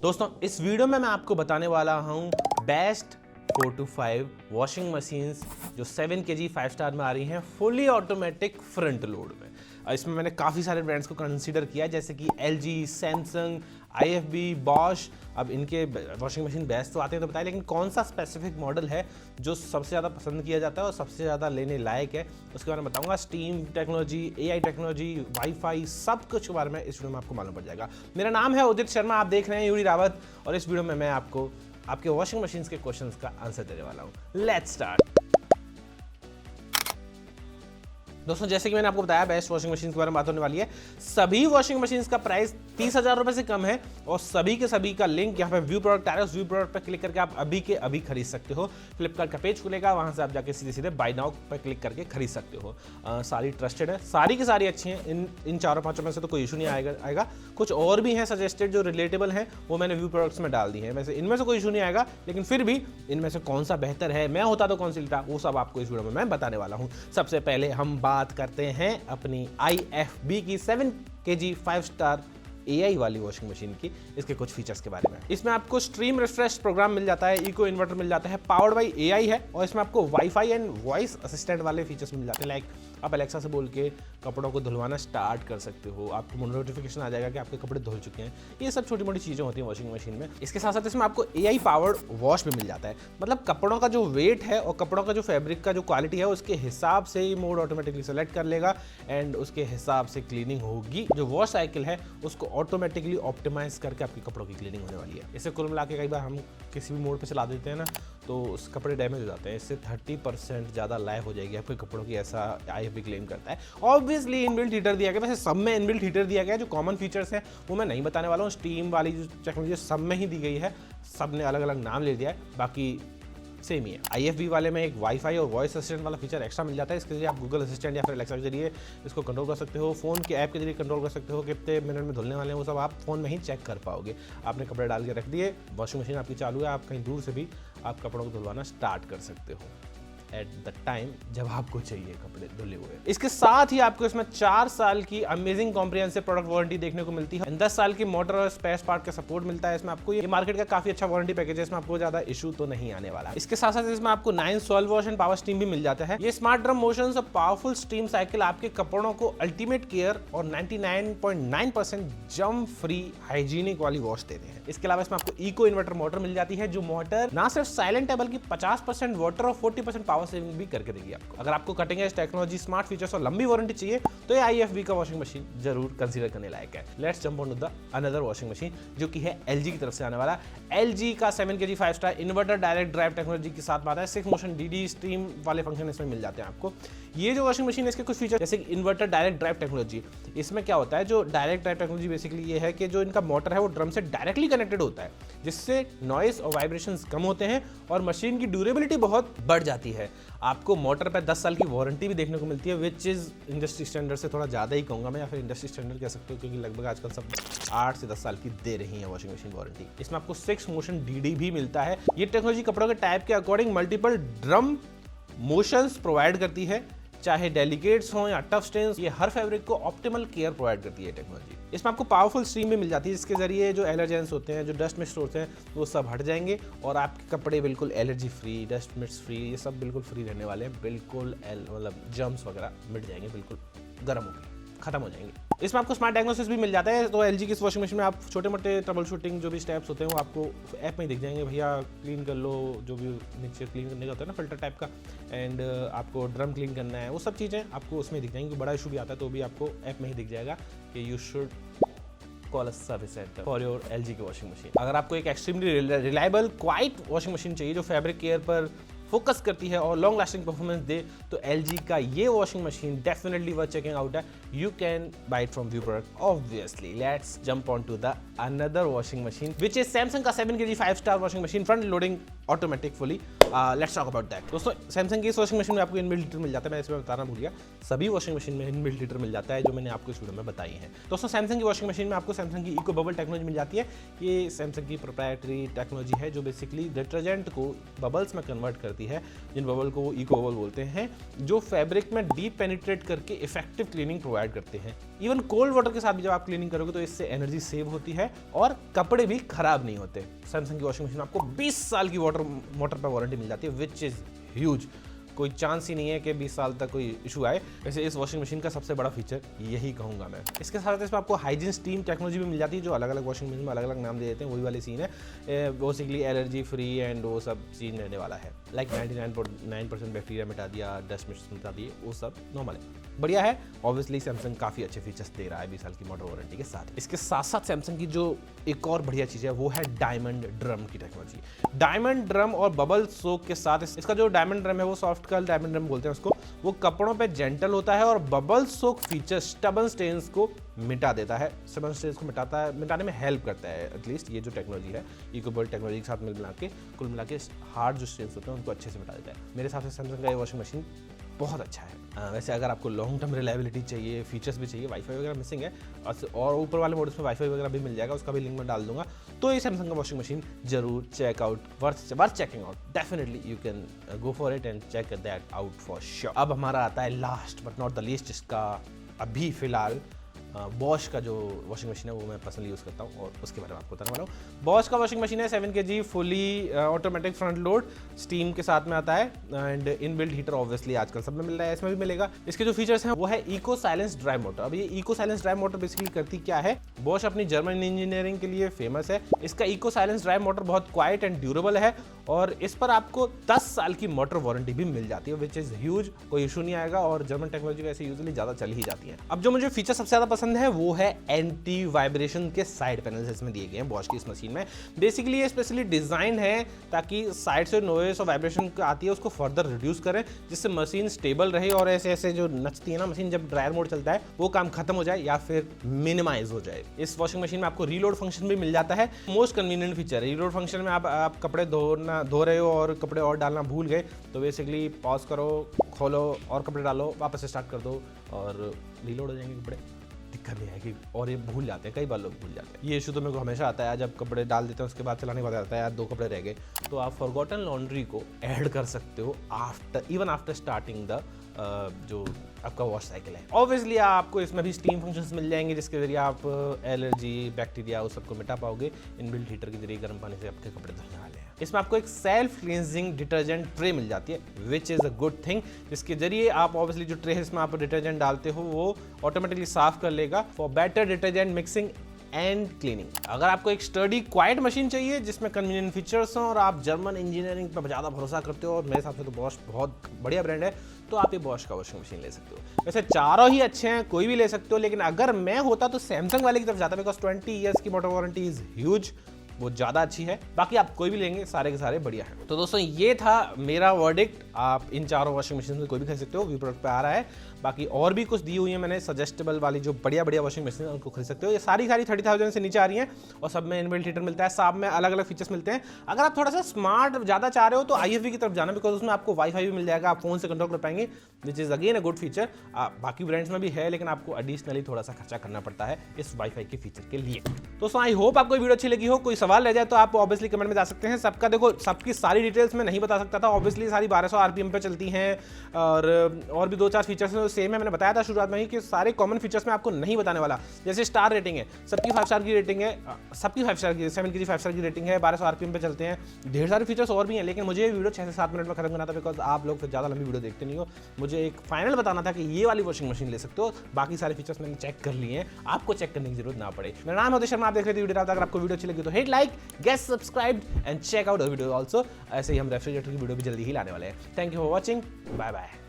दोस्तों इस वीडियो में मैं आपको बताने वाला हूँ बेस्ट 4 to 5 वॉशिंग मशीन्स जो 7 kg 5 स्टार में आ रही हैं फुली ऑटोमेटिक फ्रंट लोड में। इसमें मैंने काफ़ी सारे ब्रांड्स को कंसीडर किया जैसे कि LG, सैमसंग, IFB, बॉश। अब इनके वॉशिंग मशीन बेस्ट तो आते हैं तो बताइए, लेकिन कौन सा स्पेसिफिक मॉडल है जो सबसे ज़्यादा पसंद किया जाता है और सबसे ज़्यादा लेने लायक है, उसके बारे में बताऊंगा। Steam technology, AI technology, wifi, सब कुछ के बारे में इस वीडियो में आपको मालूम पड़ जाएगा। मेरा नाम है उदित शर्मा, आप देख रहे हैं यूरी रावत, और इस वीडियो में मैं आपको आपके वॉशिंग मशीन्स के क्वेश्चंस का आंसर देने वाला हूं। Let's start. दोस्तों जैसे कि मैंने आपको बताया बेस्ट वॉशिंग मशीन के बारे में बात होने वाली है। सभी वॉशिंग मशीन का प्राइस 30,000 रुपए से कम है और सभी के सभी का लिंक यहाँ पे व्यू प्रोडक्ट आ रहा है। उस व्यू प्रोडक्ट पर क्लिक करके आप अभी के अभी खरीद सकते हो। फ्लिपकार्ट का पेज खुलेगा, वहां से आप जाके सीधे सीधे बाय नाउ पर क्लिक करके खरीद सकते हो। सारी ट्रस्टेड है, सारी की सारी अच्छी हैं। इन चारों पांचों में से तो कोई इशू नहीं आएगा। कुछ और भी हैं सजेस्टेड जो रिलेटेबल हैं, वो मैंने व्यू प्रोडक्ट्स में डाल दी है। वैसे इनमें से कोई इशू नहीं आएगा, लेकिन फिर भी इनमें से कौन सा बेहतर है, मैं होता तो कौन सी लेता, वो सब आपको इस वीडियो में मैं बताने वाला हूँ। सबसे पहले हम बात करते हैं अपनी IFB की 7 kg 5 स्टार AI वाली वॉशिंग मशीन की। इसके कुछ फीचर्स के बारे में, इसमें आपको स्ट्रीम रिफ्रेश प्रोग्राम मिल जाता है, इको इन्वर्टर मिल जाता है, पावर्ड बाई AI है, और इसमें आपको वाईफाई एंड वॉइस असिस्टेंट वाले फीचर्स मिल जाते हैं। लाइक आप अलेक्सा से बोल के कपड़ों को धुलवाना स्टार्ट कर सकते हो, आपको नोटिफिकेशन आ जाएगा कि आपके कपड़े धुल चुके हैं। ये सब छोटी मोटी चीज़ें होती हैं वॉशिंग मशीन में। इसके साथ साथ इसमें आपको AI पावर्ड वॉश भी मिल जाता है। मतलब कपड़ों का जो वेट है और कपड़ों का जो फैब्रिक का जो क्वालिटी है उसके हिसाब से ही मोड ऑटोमेटिकली सेलेक्ट कर लेगा एंड उसके हिसाब से क्लीनिंग होगी। जो वॉश साइकिल है उसको ऑटोमेटिकली ऑप्टिमाइज करके आपके कपड़ों की क्लीनिंग होने वाली है। इसे कुल मिला के कई बार हम किसी भी मोड पे चला देते हैं ना, तो उस कपड़े डैमेज हो जाते हैं। इससे 30% ज़्यादा लाइफ हो जाएगी आपके कपड़ों की, ऐसा IFB क्लेम करता है। ऑब्वियसली इनबिल्ट हीटर दिया गया, वैसे सब में इनबिल्ट हीटर दिया गया है। जो कॉमन फीचर्स हैं वो मैं नहीं बताने वाला हूँ। स्टीम वाली जो टेक्नोलॉजी सब में ही दी गई है, सब ने अलग अलग नाम ले दिया है, बाकी सेम ही है। IFB वाले में एक वाईफाई और वॉइस असिस्टेंट वाला फीचर एक्स्ट्रा मिल जाता है। इसके जरिए आप गूगल असिस्टेंट या फिर अलेक्सा के जरिए इसको कंट्रोल कर सकते हो। फोन के ऐप के जरिए कंट्रोल कर सकते हो, कितने मिनट में धुलने वाले हैं वो सब आप फोन में ही चेक कर पाओगे। आपने कपड़े डाल के रख दिए, वॉशिंग मशीन आपकी चालू है, आप कहीं दूर से भी आप कपड़ों को धुलवाना स्टार्ट कर सकते हो एट द टाइम जब आपको चाहिए कपड़े धुले हुए। इसके साथ ही आपको इसमें 4 साल की अमेजिंग कॉम्प्रिहेंसिव प्रोडक्ट वारंटी देखने को मिलती है। 10 साल की मोटर और स्पेयर पार्ट का सपोर्ट मिलता है। इसमें आपको ये मार्केट का काफी अच्छा वारंटी पैकेज है, इसमें आपको ज्यादा इशू तो नहीं आने वाला। इसके साथ साथ इसमें आपको 9 solve wash and power steam भी मिल जाता है। ये स्मार्ट ड्रम मोशन और पावरफुल स्टीम साइकिल आपके कपड़ों को अल्टीमेट केयर और 99.9% जम्प फ्री हाइजीनिक वाली वॉश देते हैं। इसके अलावा इसमें आपको इको इन्वर्टर मोटर मिल जाती है, जो मोटर ना सिर्फ साइलेंट है बल्कि 50% वाटर और 40% पावर सेविंग भी करके देगी आपको। अगर आपको cutting edge technology, smart features और लंबी वारंटी चाहिए तो ये IFB का वॉशिंग मशीन जरूर कंसीडर करने लायक है। Let's jump on to the another washing machine जो कि है LG की तरफ से आने वाला। LG का 7 kg 5 star inverter direct drive technology के साथ आता है। 6 मोशन DD स्ट्रीम वाले फंक्शन इसमें मिल जाते हैं आपको। ये जो वॉशिंग मशीन है इसके कुछ फीचर जैसे इन्वर्टर डायरेक्ट ड्राइव टेक्नोलॉजी। इसमें क्या होता है, जो डायरेक्ट ड्राइव टेक्नोलॉजी बेसिकली ये है कि जो इनका मोटर है वो ड्रम से डायरेक्टली कनेक्टेड होता है, जिससे नॉइस और वाइब्रेशंस कम होते हैं और मशीन की ड्यूरेबिलिटी बहुत बढ़ जाती है। आपको मोटर पर 10 साल की वारंटी भी देखने को मिलती है, विच इज इंडस्ट्री स्टैंडर्ड से थोड़ा ज़्यादा ही कहूँगा मैं, या फिर इंडस्ट्री स्टैंडर्ड कह सकते हो, क्योंकि लगभग आजकल सब 8 से 10 साल की दे रही है वॉशिंग मशीन वारंटी। इसमें आपको 6 मोशन DD भी मिलता है। ये टेक्नोलॉजी कपड़ों के टाइप के according multiple drum motions provide करती है, चाहे डेलिकेट्स हो या टफ स्टेन्स, ये हर फैब्रिक को ऑप्टिमल केयर प्रोवाइड करती है टेक्नोलॉजी। इसमें आपको पावरफुल स्टीम भी मिल जाती है, जिसके जरिए जो एलर्जेंस होते हैं, जो डस्ट मिस्ट होते हैं, वो सब हट जाएंगे और आपके कपड़े बिल्कुल allergy free, dust mist free, ये सब बिल्कुल फ्री रहने वाले हैं। बिल्कुल मतलब जर्म्स वगैरह मिट जाएंगे, बिल्कुल गर्म होकर खत्म हो जाएंगे। इसमें आपको स्मार्ट डायग्नोसिस भी मिल जाता है। तो LG की इस वॉशिंग मशीन में आप छोटे मोटे ट्रबल शूटिंग जो भी स्टेप्स होते हैं वो आपको ऐप में ही दिख जाएंगे। भैया क्लीन कर लो, जो भी नीचे क्लीन करने का होता है ना फिल्टर टाइप का, एंड आपको ड्रम क्लीन करना है, वो सब चीज़ें आपको उसमें दिख जाएंगी। बड़ा इशू भी आता है तो भी आपको ऐप में ही दिख जाएगा कि you should call a service centre for your LG की वॉशिंग मशीन। अगर आपको एक extremely reliable quite washing machine चाहिए जो फैब्रिक केयर पर फोकस करती है और लॉन्ग लास्टिंग परफॉर्मेंस दे, तो LG का ये washing machine definitely worth checking out है। You can buy it from view product obviously. Let's jump on to the another washing machine which is Samsung का 7 kg 5 star washing machine, front loading automatic fully let's talk about that. दोस्तों Samsung की इस washing machine में आपको inbuilt heater मिल जाता है, मैं इसमें बताना भूल गया, सभी वॉशिंग मशीन में इनबिल्ट हीटर मिल जाता है जो मैंने आपको इस वीडियो में बताई है। दोस्तों सैमसंग की वॉशिंग मशीन में आपको सैमसंग की इको बबल टेक्नोलॉजी मिल जाती है। ये सैमसंग की प्रोप्राइटरी टेक्नोलॉजी है जो बेसिकली डिटर्जेंट को बबल्स में कन्वर्ट करती है, जिन बबल को वो इको बबल बोलते हैं, जो फैब्रिक में डीप पेनिट्रेट करके इफेक्टिव क्लीनिंग प्रोवाइड करते हैं। इवन कोल्ड वाटर के साथ भी जब आप क्लीनिंग करोगे तो इससे एनर्जी सेव होती है और कपड़े भी खराब नहीं होते। सैमसंग की वॉशिंग मशीन आपको 20 साल की मोटर पर वारंटी मिल जाती है, विच इज ह्यूज। कोई चांस ही नहीं है कि 20 साल तक कोई इशू आए। वैसे इस वॉशिंग मशीन का सबसे बड़ा फीचर यही कहूँगा मैं। इसके साथ इसमें आपको हाइजीन स्टीम टेक्नोलॉजी भी मिल जाती है, जो अलग अलग वॉशिंग मशीन में अलग अलग नाम दे देते हैं, वही वाली सीन है। बेसिकली एलर्जी फ्री एंड वो सब चीज रहने वाला है, लाइक 99.9% बैक्टीरिया मिटा दिया, डस्ट मिटा दिए, वो सब नॉर्मल है, बढ़िया है। ऑब्वियसली सैमसंग काफ़ी अच्छे फीचर्स दे रहा है 20 साल की मोटर वारंटी के साथ। इसके साथ साथ सैमसंग की जो एक और बढ़िया चीज़ है वो है डायमंड ड्रम की टेक्नोलॉजी। डायमंड ड्रम और बबल सोक के साथ इसका जो डायमंड ड्रम है वो सॉफ्ट कर्ल डायमंड ड्रम बोलते हैं उसको, वो कपड़ों पे जेंटल होता है और बबल सोक फीचर स्टबन स्टेन्स को मिटा देता है, स्टबन स्टेन्स को मिटाने में हेल्प करता है। एटलीस्ट ये जो टेक्नोलॉजी है इको बबल टेक्नोलॉजी के साथ कुल मिला के हार्ड जो स्टेन्स होते हैं उनको अच्छे से मिटा देता है। मेरे हिसाब से सैमसंग का ये वॉशिंग मशीन बहुत अच्छा है। वैसे अगर आपको लॉन्ग टर्म रिलायबिलिटी चाहिए, फीचर्स भी चाहिए, वाईफाई वगैरह मिसिंग है और ऊपर वाले मॉडल्स में वाईफाई वगैरह भी मिल जाएगा, उसका भी लिंक मैं डाल दूंगा, तो ये सैमसंग का वॉशिंग मशीन जरूर checkout, worth checking out. Definitely you can go for it and check that out for sure. अब हमारा आता है last but not the least, इसका अभी फिलहाल बॉश का जो वॉशिंग मशीन है वो मैं पर्सनली यूज़ करता हूँ और उसके बारे में आपको बताने वाला हूँ। बॉश का वॉशिंग मशीन है 7 kg fully automatic front load, steam के साथ में आता है एंड इनबिल्ट हीटर ऑब्वियसली आजकल सब में मिल रहा है, इसमें भी मिलेगा। इसके जो फीचर्स हैं वो है इको साइलेंस ड्राई मोटर। अब ये eco silence dry motor basically करती क्या है, बॉश अपनी जर्मन इंजीनियरिंग के लिए फेमस है। इसका इको साइलेंस ड्राई मोटर बहुत क्वाइट एंड ड्यूरेबल है और इस पर आपको 10 साल की मोटर वारंटी भी मिल जाती है, विच इज ह्यूज, कोई इशू नहीं आएगा और जर्मन टेक्नोलॉजी वैसे यूजुअली ज़्यादा चल ही जाती है। अब जो मुझे फीचर सबसे ज़्यादा पसंद है वो है एंटी वाइब्रेशन के साइड पैनल्स इसमें दिए गए हैं बॉश की इस मशीन में। बेसिकली ये स्पेशली डिजाइन है ताकि साइड से नॉइस और वाइब्रेशन आती है उसको फर्दर रिड्यूस करें, जिससे मशीन स्टेबल रहे और ऐसे ऐसे जो नचती है ना मशीन जब ड्रायर मोड चलता है वो काम खत्म हो जाए या फिर मिनिमाइज हो जाए। इस वॉशिंग मशीन में आपको रीलोड फंक्शन भी मिल जाता है, मोस्ट कन्वीनियंट फीचर है। रीलोड फंक्शन में आप कपड़े धो रहे हो और कपड़े और डालना भूल गए तो बेसिकली पॉज करो, खोलो और कपड़े डालो, वापस से स्टार्ट कर दो और रीलोड हो जाएंगे कपड़े। दिक्कत नहीं है कि और ये भूल जाते हैं, कई बार लोग भूल जाते हैं। ये इशू तो मेरे को हमेशा आता है, जब कपड़े डाल देते हैं उसके बाद चलाने के बाद आता है यार 2 कपड़े रह गए, तो आप फॉरगॉटन लॉन्ड्री को ऐड कर सकते हो आफ्टर स्टार्टिंग द जो आपका वॉश साइकिल है। ऑब्वियसली आपको इसमें भी स्टीम फंक्शंस मिल जाएंगे जिसके जरिए आप एलर्जी, बैक्टीरिया उस सबको मिटा पाओगे। इनबिल्ट हीटर के जरिए गर्म पानी से आपके कपड़े धुलने वाले हैं। इसमें आपको एक सेल्फ क्लींजिंग डिटर्जेंट ट्रे मिल जाती है, which is a good thing, जिसके जरिए आप ऑब्वियसली जो ट्रे है इसमें आप डिटर्जेंट डालते हो वो ऑटोमेटिकली साफ कर लेगा for better detergent mixing and cleaning. अगर आपको एक स्टडी क्वाइट मशीन चाहिए जिसमें कन्वीनियंट फीचर्स हों और आप जर्मन इंजीनियरिंग पर ज़्यादा भरोसा करते हो और मेरे हिसाब से तो बॉश बहुत बढ़िया ब्रांड है, तो आप ये बॉश का वॉशिंग मशीन ले सकते हो। वैसे चारों ही अच्छे हैं, कोई भी ले सकते हो, लेकिन अगर मैं होता तो सैमसंग वाले की तरफ जाता, बिकॉज 20 ईयर्स की मोटर वारंटी इज ह्यूज, वो ज़्यादा अच्छी है। बाकी आप कोई भी लेंगे सारे के सारे बढ़िया हैं। तो दोस्तों ये था मेरा वर्डिक्ट, आप इन चारों वॉशिंग मशीन में कोई भी खरीद सकते हो, व्यू प्रोडक्ट पे आ रहा है। बाकी और भी कुछ दी हुई है मैंने सजेस्टेबल वाली जो बढ़िया वॉशिंग मशीन है उनको खरीद सकते हो। ये सारी 30,000 से नीचे आ रही हैं और सब में इनबिल्ट हीटर मिलता है, सब में अलग अलग फीचर्स मिलते हैं। अगर आप थोड़ा सा स्मार्ट ज़्यादा चाह रहे हो तो IFV की तरफ जाना, बिकॉज उसमें आपको वाईफाई भी मिल जाएगा, आप फोन से कंट्रोल कर पाएंगे, which is again a good feature. बाकी ब्रांड्स में भी है लेकिन आपको एडिशनली थोड़ा सा खर्चा करना पड़ता है इस वाईफाई के फीचर के लिए। दोस्तों आई होप आपको वीडियो अच्छी लगी हो। कोई सवाल रह जाए तो आप ऑब्वियसली कमेंट में जा सकते हैं। सबका देखो, सबकी सारी डिटेल्स में नहीं बता सकता था, ऑब्वियसली सारी 1200 RPM पे चलती हैं और भी 2-4 फीचर्स हैं सेम है। मैंने बताया था शुरुआत में ही कि सारे कॉमन फीचर्स में आपको नहीं बताने वाला। जैसे स्टार रेटिंग है, सबकी 5 स्टार की रेटिंग है, सबकी 5 स्टार की 7 kg 5 स्टार की रेटिंग है, 1200 RPM पे चलते हैं, ढेर सारे फीचर्स और भी हैं। लेकिन मुझे ये वीडियो 6 से 7 मिनट में खत्म करना था, बिकॉज आप लोग फिर ज़्यादा लंबी वीडियो देखते नहीं हो। मुझे एक फाइनल बताना था कि ये वाली वॉशिंग मशीन ले सकते हो, बाकी सारे फीचर्स मैंने चेक कर लिए हैं, आपको चेक करने की जरूरत ना पड़े। मेरा नाम है शर्मा, आप देख रहे थे वीडियो। अगर आपको वीडियो अच्छी लगी तो hit like, get subscribe and check out the video also. ऐसे ही हम रेफ्रिजरेटर की वीडियो भी जल्दी ही लाने वाले हैं। Thank you for watching, bye bye.